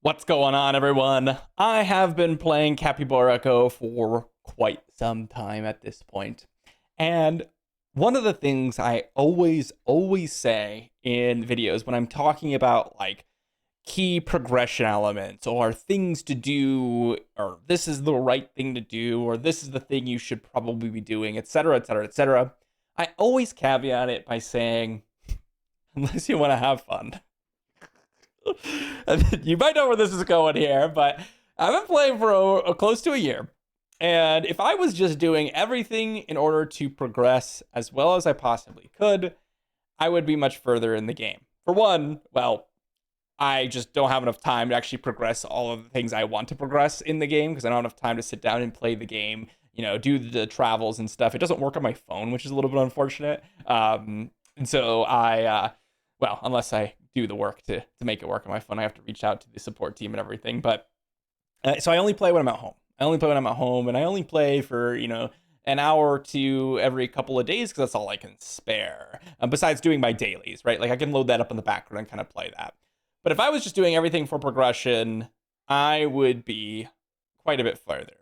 What's going on, everyone? I have been playing Capybara for quite some time at this point. And one of the things I always say in videos when I'm talking about like key progression elements or things to do, or this is the right thing to do, or this is the thing you should probably be doing, etc., etc., etc., I always caveat it by saying, unless you want to have fun. You might know where this is going here, but I've been playing for close to a year. And if I was just doing everything in order to progress as well as I possibly could, I would be much further in the game. For one, well, I just don't have enough time to actually progress all of the things I want to progress in the game because I don't have enough time to sit down and play the game, do the travels and stuff. It doesn't work on my phone, which is a little bit unfortunate. And so well, unless I do the work to make it work on my phone, I have to reach out to the support team and everything. But so I only play when I'm at home. And I only play for, an hour or two every couple of days because that's all I can spare. Besides doing my dailies, right? Like I can load that up in the background and kind of play that. But if I was just doing everything for progression, I would be quite a bit further.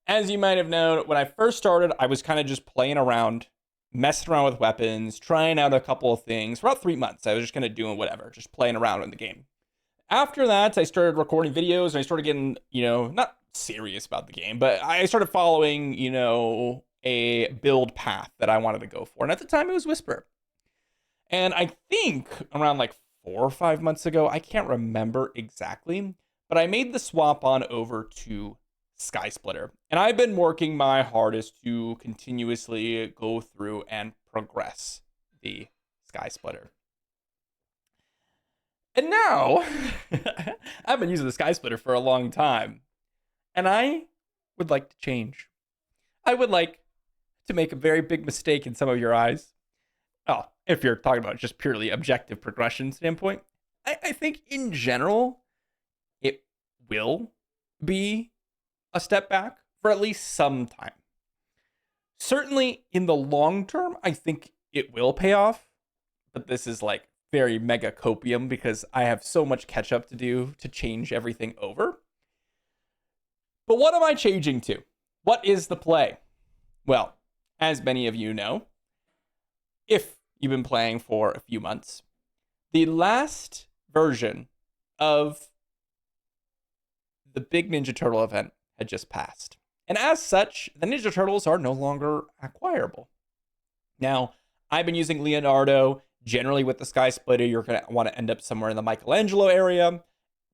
As you might have known, when I first started, I was kind of just playing around, messing around with weapons, trying out a couple of things. For about 3 months, I was just kind of doing whatever, just playing around in the game. After that, I started recording videos and I started getting, not serious about the game, but I started following, a build path that I wanted to go for. And at the time, it was Whisper. And I think around like 4 or 5 months ago, I can't remember exactly, but I made the swap on over to Sky Splitter. And I've been working my hardest to continuously go through and progress the Sky Splitter. And now, I've been using the Sky Splitter for a long time, and I would like to change. I would like to make a very big mistake in some of your eyes. Oh, if you're talking about just purely objective progression standpoint, I think in general, it will be a step back for at least some time. Certainly in the long term, I think it will pay off, but this is like very mega copium because I have so much catch up to do to change everything over. But what am I changing to? What is the play? Well, as many of you know, if you've been playing for a few months, the last version of the big Ninja Turtle event had just passed. And as such, the Ninja Turtles are no longer acquirable. Now, I've been using Leonardo. Generally, with the Sky Splitter, you're going to want to end up somewhere in the Michelangelo area.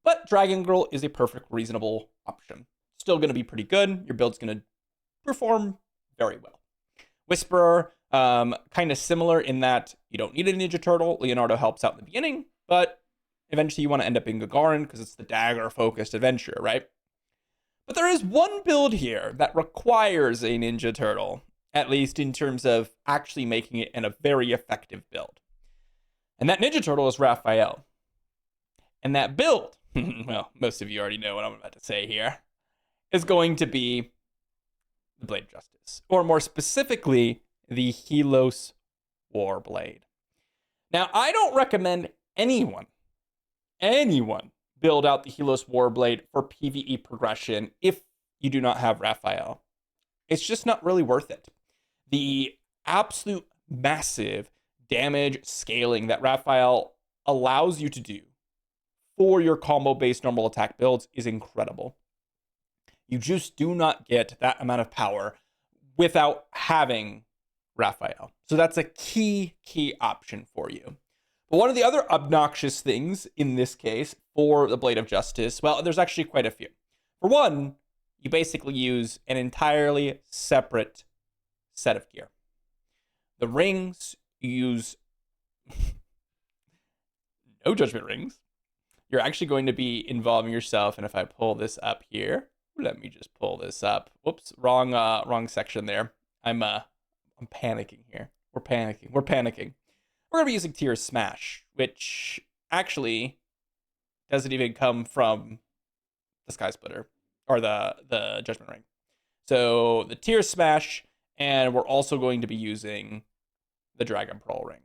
But Dragon Girl is a perfect, reasonable option. Still going to be pretty good. Your build's going to perform very well. Whisperer, kind of similar in that you don't need a Ninja Turtle. Leonardo helps out in the beginning, but eventually you want to end up in Gagarin because it's the dagger-focused adventure, right? But there is one build here that requires a Ninja Turtle, at least in terms of actually making it in a very effective build. And that Ninja Turtle is Raphael. And that build, well, most of you already know what I'm about to say here, is going to be the Blade of Justice. Or more specifically, the Helos Warblade. Now, I don't recommend anyone build out the Helos Warblade for PvE progression if you do not have Raphael. It's just not really worth it. The absolute massive damage scaling that Raphael allows you to do for your combo-based normal attack builds is incredible. You just do not get that amount of power without having Raphael. So that's a key option for you. But one of the other obnoxious things in this case for the Blade of Justice, well, there's actually quite a few. For one, you basically use an entirely separate set of gear. The rings, you use no judgment rings. You're actually going to be involving yourself, and if I pull this up here, let me just pull this up. Whoops, wrong section there. I'm panicking here. We're panicking. We're going to be using Tears Smash, which actually doesn't even come from the Sky Splitter or the Judgment Ring. So the Tears Smash, and we're also going to be using the Dragon Pearl Ring.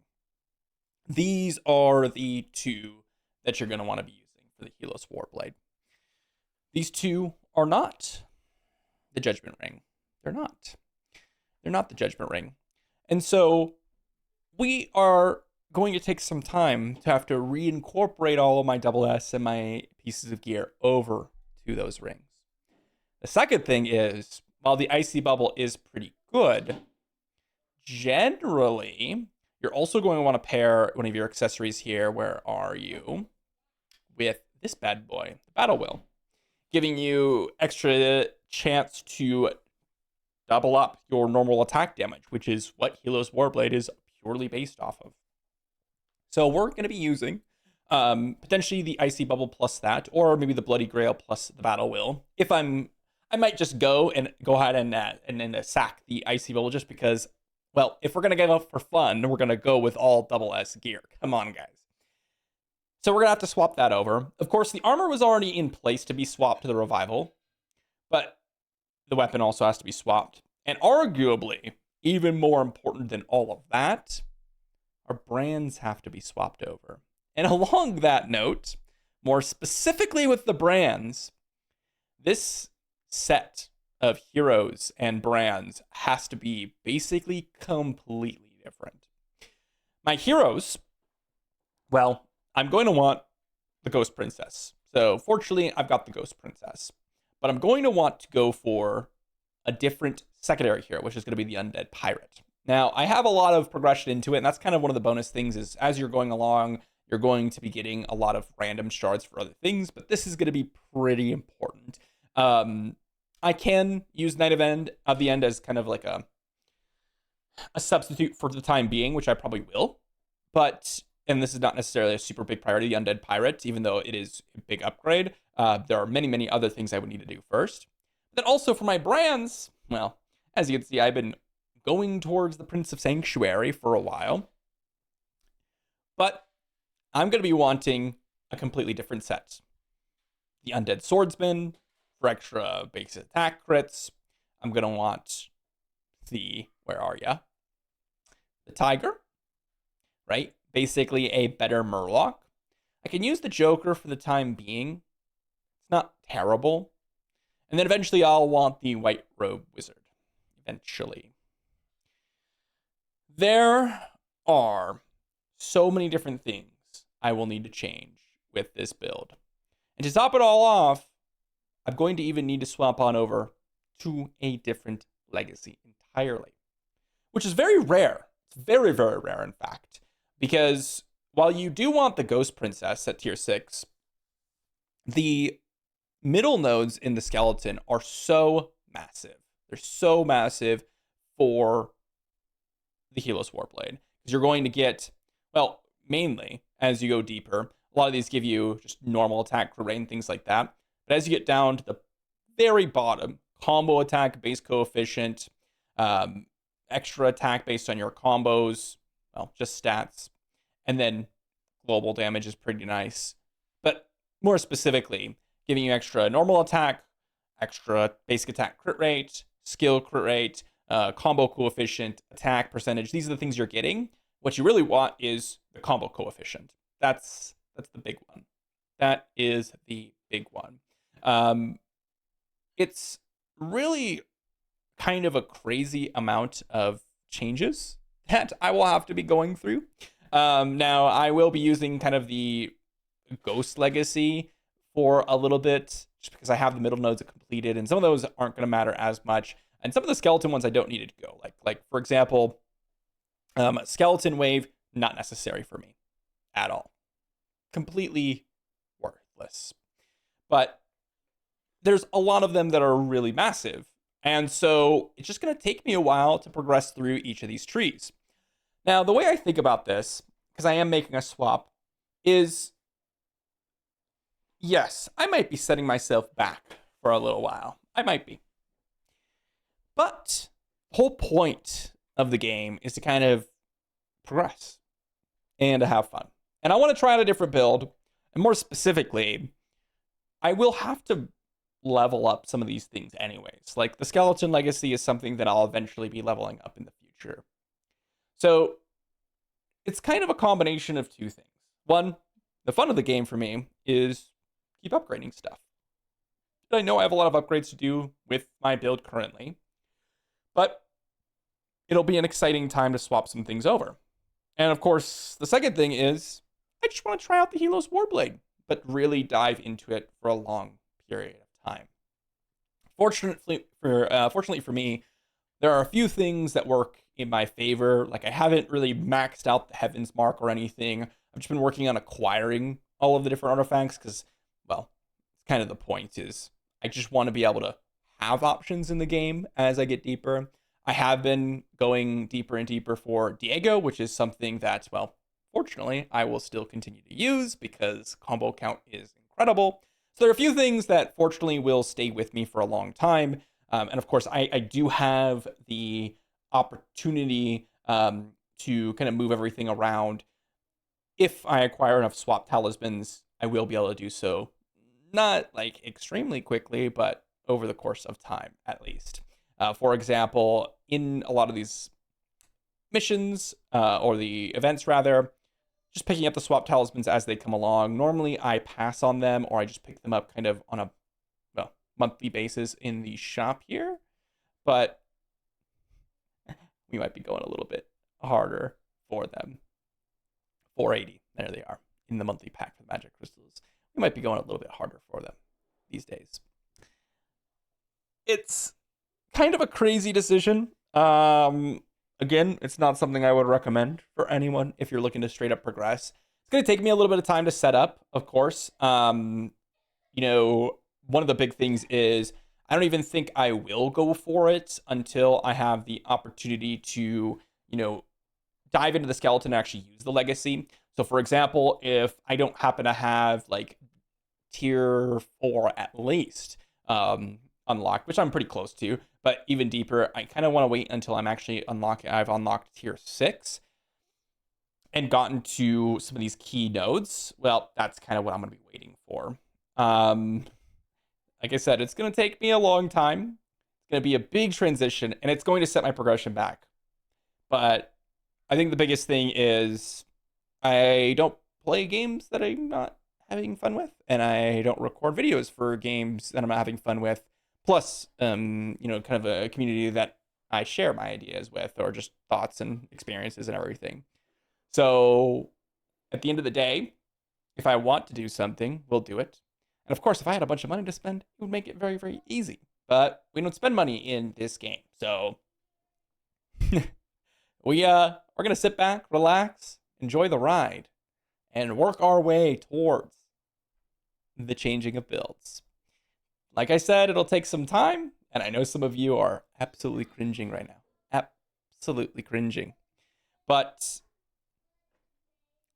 These are the two that you're going to want to be using for the Helos Warblade. These two are not the Judgment Ring. They're not. They're not the Judgment Ring. And so we are going to take some time to have to reincorporate all of my double S and my pieces of gear over to those rings. The second thing is, while the Icy Bubble is pretty good, generally, you're also going to want to pair one of your accessories here, where are you, with this bad boy, the Battle Wheel, giving you extra chance to double up your normal attack damage, which is what Helos Warblade is purely based off of. So we're going to be using potentially the Icy Bubble plus that, or maybe the Bloody Grail plus the Battle Wheel. I might just go ahead and sack the Icy Bubble just because, well, if we're going to go for fun, we're going to go with all double S gear. Come on, guys. So we're going to have to swap that over. Of course, the armor was already in place to be swapped to the Revival, but the weapon also has to be swapped. And arguably, even more important than all of that, our brands have to be swapped over. And along that note, more specifically with the brands, this set of heroes and brands has to be basically completely different. My heroes, well, I'm going to want the Ghost Princess. So fortunately, I've got the Ghost Princess. But I'm going to want to go for a different secondary hero, which is going to be the Undead Pirate. Now, I have a lot of progression into it, and that's kind of one of the bonus things is as you're going along, you're going to be getting a lot of random shards for other things, but this is going to be pretty important. I can use Knight of the End as kind of like a substitute for the time being, which I probably will. But, and this is not necessarily a super big priority, the Undead Pirate, even though it is a big upgrade. There are many, many other things I would need to do first. Then also for my brands, well, as you can see, I've been going towards the Prince of Sanctuary for a while. But I'm going to be wanting a completely different set. The Undead Swordsman for extra base attack crits. I'm going to want the, where are ya? The Tiger, right? Basically a better Murloc. I can use the Joker for the time being. It's not terrible. And then eventually I'll want the White Robe Wizard. Eventually. There are so many different things I will need to change with this build. And to top it all off, I'm going to even need to swap on over to a different legacy entirely, which is very rare. It's very, very rare, in fact, because while you do want the Ghost Princess at tier 6, the middle nodes in the skeleton are so massive. They're so massive for the Helos Warblade, because you're going to get, well, mainly as you go deeper, a lot of these give you just normal attack, crit rate, and things like that. But as you get down to the very bottom, combo attack, base coefficient, extra attack based on your combos, well, just stats, and then global damage is pretty nice. But more specifically, giving you extra normal attack, extra basic attack crit rate, skill crit rate, combo coefficient, attack percentage. These are the things you're getting. What you really want is the combo coefficient. That's the big one. That is the big one. It's really kind of a crazy amount of changes that I will have to be going through. Now, I will be using kind of the Ghost Legacy for a little bit, just because I have the middle nodes completed, and some of those aren't going to matter as much. And some of the skeleton ones I don't need to go. Like for example, Skeleton Wave, not necessary for me at all. Completely worthless. But there's a lot of them that are really massive. And so it's just going to take me a while to progress through each of these trees. Now, the way I think about this, because I am making a swap, is yes, I might be setting myself back for a little while. I might be. But the whole point of the game is to kind of progress and to have fun. And I want to try out a different build. And more specifically, I will have to level up some of these things anyways. Like the Skeleton Legacy is something that I'll eventually be leveling up in the future. So it's kind of a combination of two things. One, the fun of the game for me is keep upgrading stuff. I know I have a lot of upgrades to do with my build currently, but it'll be an exciting time to swap some things over. And of course, the second thing is I just want to try out the Helios Warblade, but really dive into it for a long period of time. Fortunately for me, there are a few things that work in my favor. Like, I haven't really maxed out the Heavens Mark or anything. I've just been working on acquiring all of the different artifacts because, well, it's kind of the point is I just want to be able to have options in the game as I get deeper. I have been going deeper and deeper for Diego, which is something that, well, fortunately, I will still continue to use because combo count is incredible. So there are a few things that fortunately will stay with me for a long time. And of course, I do have the opportunity to kind of move everything around. If I acquire enough swap talismans, I will be able to do so. Not like extremely quickly, but over the course of time, at least. For example, in a lot of these missions, or the events rather, just picking up the swap talismans as they come along. Normally, I pass on them, or I just pick them up kind of on a monthly basis in the shop here. But we might be going a little bit harder for them. 480, there they are, in the monthly pack for the magic crystals. We might be going a little bit harder for them these days. It's kind of a crazy decision. Again, it's not something I would recommend for anyone if you're looking to straight up progress. It's going to take me a little bit of time to set up, of course. One of the big things is I don't even think I will go for it until I have the opportunity to, dive into the skeleton and actually use the legacy. So, for example, if I don't happen to have like tier 4 at least unlocked, which I'm pretty close to, but even deeper, I kind of want to wait until I've unlocked tier 6 and gotten to some of these key nodes. Well, that's kind of what I'm going to be waiting for. Like I said, it's going to take me a long time. It's going to be a big transition, and it's going to set my progression back. But I think the biggest thing is I don't play games that I'm not having fun with, and I don't record videos for games that I'm not having fun with. Plus, kind of a community that I share my ideas with, or just thoughts and experiences and everything. So at the end of the day, if I want to do something, we'll do it. And of course, if I had a bunch of money to spend, it would make it very, very easy. But we don't spend money in this game. So we're going to sit back, relax, enjoy the ride, and work our way towards the changing of builds. Like I said, it'll take some time, and I know some of you are absolutely cringing right now. Absolutely cringing. But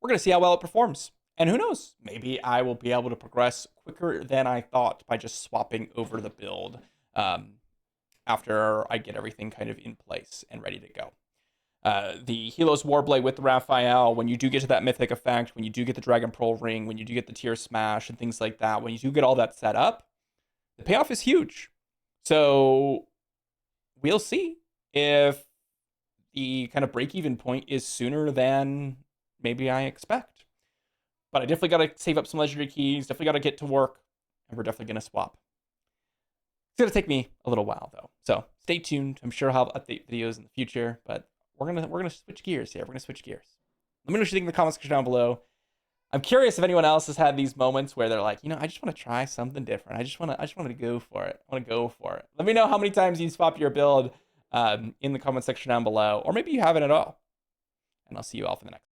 we're going to see how well it performs. And who knows, maybe I will be able to progress quicker than I thought by just swapping over the build after I get everything kind of in place and ready to go. The Helios Warblade with the Raphael, when you do get to that mythic effect, when you do get the Dragon Pearl ring, when you do get the tier smash and things like that, when you do get all that set up, the payoff is huge. So we'll see if the kind of break-even point is sooner than maybe I expect. But I definitely got to save up some legendary keys, definitely got to get to work, and we're definitely going to swap. It's going to take me a little while, though. So stay tuned. I'm sure I'll update videos in the future, but we're gonna switch gears here. We're going to switch gears. Let me know what you think in the comments section down below. I'm curious if anyone else has had these moments where they're like, I just want to try something different. I just want to go for it. I want to go for it. Let me know how many times you swap your build in the comment section down below, or maybe you haven't at all. And I'll see you all for the next.